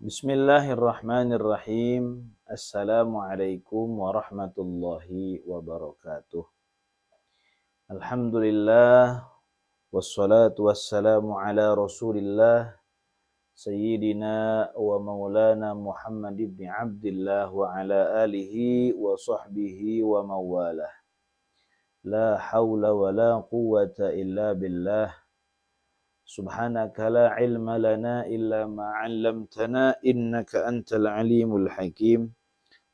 Bismillahirrahmanirrahim. Assalamualaikum warahmatullahi wabarakatuh. Alhamdulillah wassalatu wassalamu ala Rasulillah Sayyidina wa maulana Muhammad ibn Abdullah wa ala alihi wa sahbihi wa mawalah. La hawla wa la quwwata illa billah. Subhanaka la ilma lana illa ma 'allamtana innaka antal alimul hakim.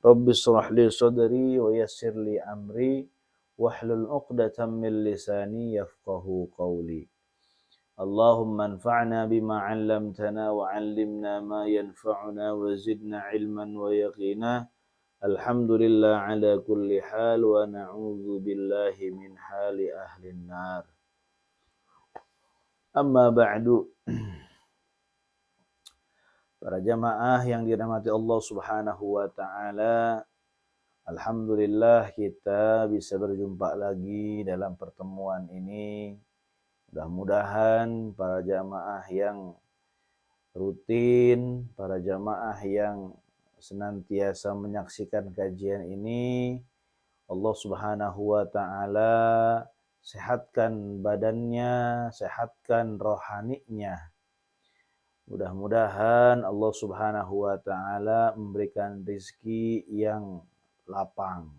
Rabbi shrah li sadri wa yassir li amri wahlul 'uqdatam min lisani yafqahu qawli. Allahumma anfa'na bima 'allamtana wa 'allimna ma yanfa'una wa zidna 'ilman wa yaqina. Alhamdulillah ala kulli hal wa na'udzu billahi min hali ahli nar. Amma ba'du. Para jamaah yang dirahmati Allah Subhanahu wa taala, alhamdulillah kita bisa berjumpa lagi dalam pertemuan ini. Mudah-mudahan para jamaah yang rutin, para jamaah yang senantiasa menyaksikan kajian ini, Allah Subhanahu wa taala sehatkan badannya, sehatkan rohaninya. Mudah-mudahan Allah Subhanahu wa taala memberikan rezeki yang lapang.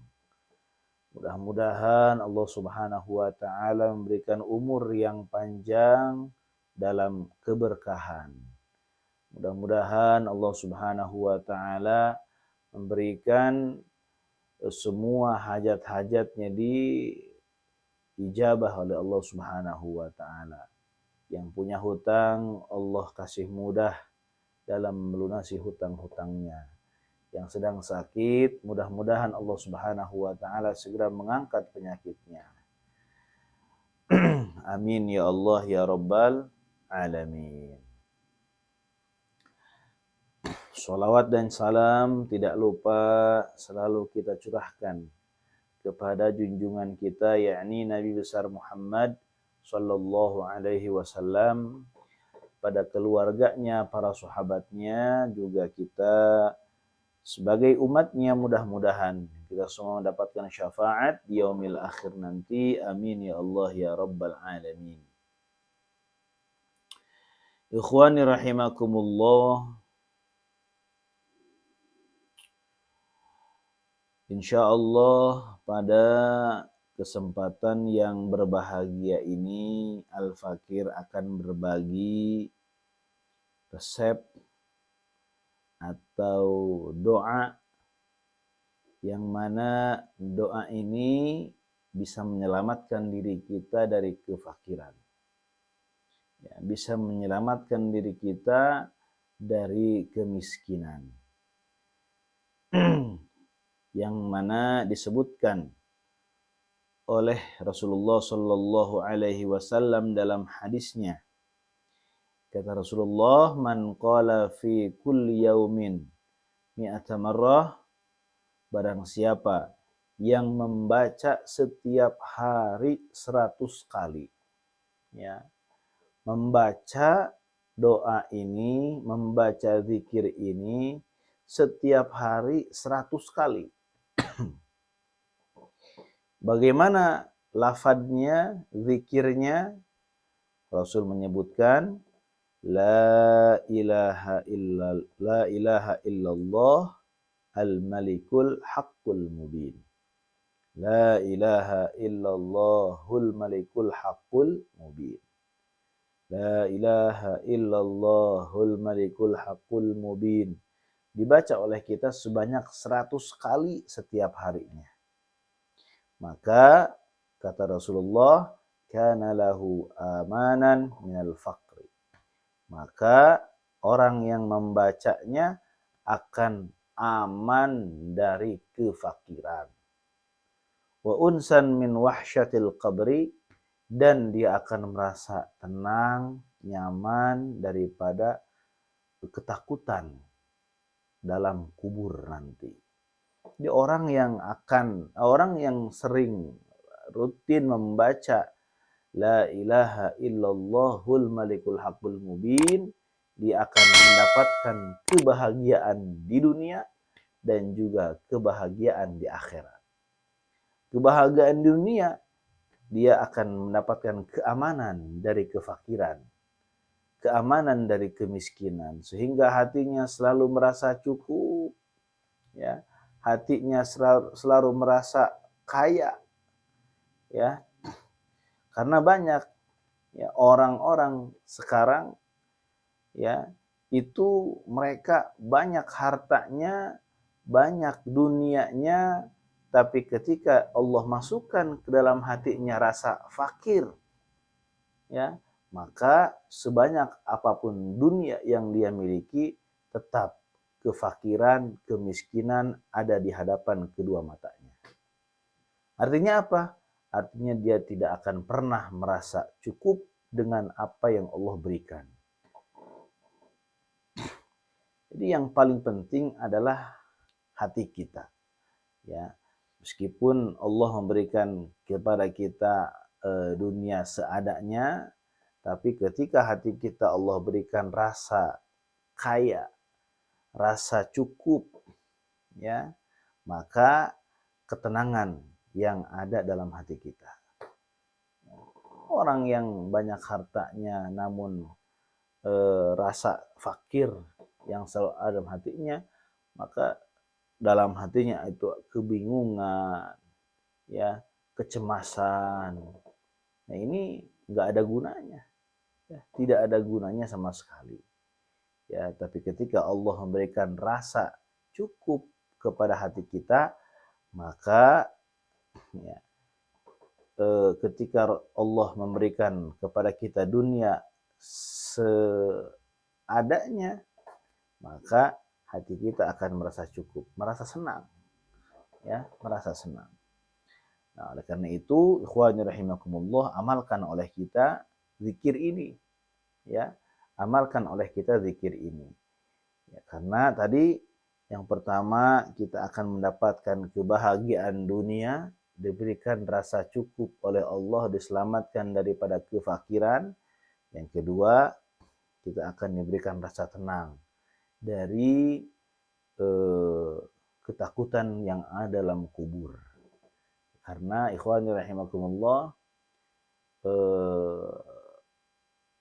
Mudah-mudahan Allah Subhanahu wa taala memberikan umur yang panjang dalam keberkahan. Mudah-mudahan Allah Subhanahu wa taala memberikan semua hajat-hajatnya diijabah oleh Allah Subhanahu wa taala. Yang punya hutang, Allah kasih mudah dalam melunasi hutang-hutangnya. Yang sedang sakit, mudah-mudahan Allah Subhanahu wa taala segera mengangkat penyakitnya. Amin ya Allah ya Rabbal alamin. Shalawat dan salam tidak lupa selalu kita curahkan kepada junjungan kita, yakni Nabi besar Muhammad sallallahu alaihi wasallam, pada keluarganya, para sahabatnya, juga kita sebagai umatnya. Mudah-mudahan kita semua mendapatkan syafaat di yaumil akhir nanti. Amin ya Allah ya Rabbal alamin. Ikhwani rahimakumullah, insyaallah pada kesempatan yang berbahagia ini Al-Fakir akan berbagi resep atau doa yang mana doa ini bisa menyelamatkan diri kita dari kefakiran. Ya, bisa menyelamatkan diri kita dari kemiskinan. Yang mana disebutkan oleh Rasulullah sallallahu alaihi wasallam dalam hadisnya. Kata Rasulullah, "Man qala fi kulli yaumin mi'ata marrah," barang siapa yang membaca setiap hari 100 kali. Ya. Membaca doa ini, membaca zikir ini setiap hari 100 kali. Bagaimana lafadznya, zikirnya? Rasul menyebutkan la ilaha illallah al-malikul haqqul mubin. La ilaha illallahul malikul haqqul mubin. La ilaha illallahul malikul haqqul mubin. Dibaca oleh kita sebanyak 100 kali setiap harinya. Maka kata Rasulullah, kana lahu amanan minal faqri. Maka orang yang membacanya akan aman dari kefakiran. Wa unsan min wahsyatil qabri, dan dia akan merasa tenang, nyaman daripada ketakutan dalam kubur nanti. Jadi orang yang sering rutin membaca la ilaha illallahul malikul haqqul mubin, dia akan mendapatkan kebahagiaan di dunia dan juga kebahagiaan di akhirat. Kebahagiaan di dunia, dia akan mendapatkan keamanan dari kefakiran, keamanan dari kemiskinan, sehingga hatinya selalu merasa cukup, ya, hatinya selalu merasa kaya, ya, karena banyak ya orang-orang sekarang, ya, itu mereka banyak hartanya, banyak dunianya, tapi ketika Allah masukkan ke dalam hatinya rasa fakir, ya, maka sebanyak apapun dunia yang dia miliki, tetap kefakiran, kemiskinan ada di hadapan kedua matanya. Artinya apa? Artinya dia tidak akan pernah merasa cukup dengan apa yang Allah berikan. Jadi yang paling penting adalah hati kita. Ya, meskipun Allah memberikan kepada kita dunia seadanya, tapi ketika hati kita Allah berikan rasa kaya, rasa cukup, ya, maka ketenangan yang ada dalam hati kita. Orang yang banyak hartanya namun rasa fakir yang selalu ada dalam hatinya, maka dalam hatinya itu kebingungan, ya, kecemasan. Nah, ini nggak ada gunanya, ya, tidak ada gunanya sama sekali. Ya, tapi ketika Allah memberikan rasa cukup kepada hati kita, maka ya, ketika Allah memberikan kepada kita dunia seadanya, maka hati kita akan merasa cukup, merasa senang, ya, merasa senang. Nah, oleh karena itu, ikhwani rahimakumullah, amalkan oleh kita zikir ini, ya, amalkan oleh kita zikir ini. Ya, karena tadi yang pertama kita akan mendapatkan kebahagiaan dunia, diberikan rasa cukup oleh Allah, diselamatkan daripada kefakiran. Yang kedua, kita akan diberikan rasa tenang dari ketakutan yang ada dalam kubur. Karena ikhwani rahimakumullah,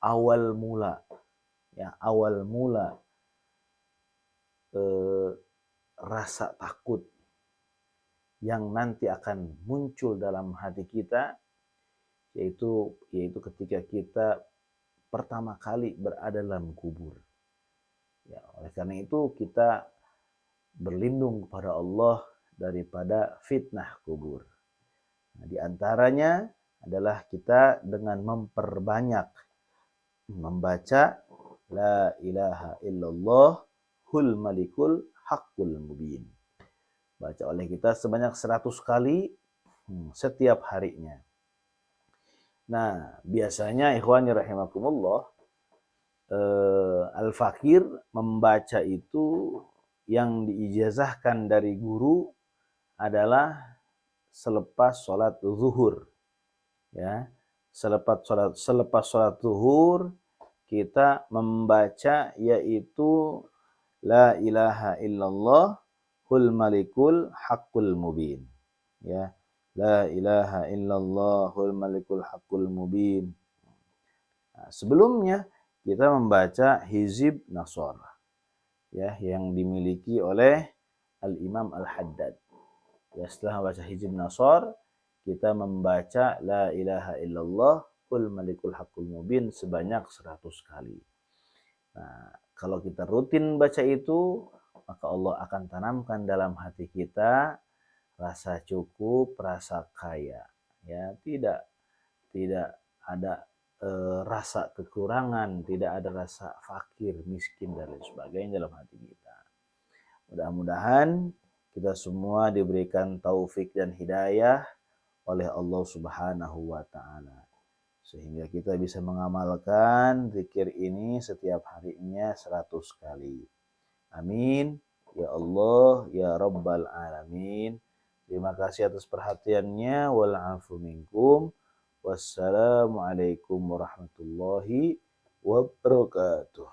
awal mula rasa takut yang nanti akan muncul dalam hati kita, yaitu ketika kita pertama kali berada dalam kubur. Ya, oleh karena itu kita berlindung kepada Allah daripada fitnah kubur. Nah, di antaranya adalah kita dengan memperbanyak membaca la ilaha illallah hul malikul haqqul mubin. Baca oleh kita sebanyak 100 kali setiap harinya. Nah, biasanya ikhwani rahimakumullah, al-fakir membaca itu yang diijazahkan dari guru adalah selepas sholat zuhur, ya, selepas sholat zuhur kita membaca yaitu la ilaha illallah hul malikul haqqul mubin, ya, la ilaha illallah hul malikul haqqul mubin. Nah, sebelumnya kita membaca hizib nasr, ya, yang dimiliki oleh Al-Imam Al-Haddad. Ya, setelah membaca hizib nasr, kita membaca la ilaha illallah hul malikul haqqul mubin sebanyak 100 kali. Nah, kalau kita rutin baca itu, maka Allah akan tanamkan dalam hati kita rasa cukup, rasa kaya, ya, tidak ada rasa kekurangan, tidak ada rasa fakir, miskin dan lain sebagainya dalam hati kita. Mudah-mudahan kita semua diberikan taufik dan hidayah oleh Allah Subhanahu wa taala, sehingga kita bisa mengamalkan zikir ini setiap harinya 100 kali. Amin. Ya Allah, ya Rabbal Alamin. Terima kasih atas perhatiannya. Wal'afu minkum. Wassalamualaikum warahmatullahi wabarakatuh.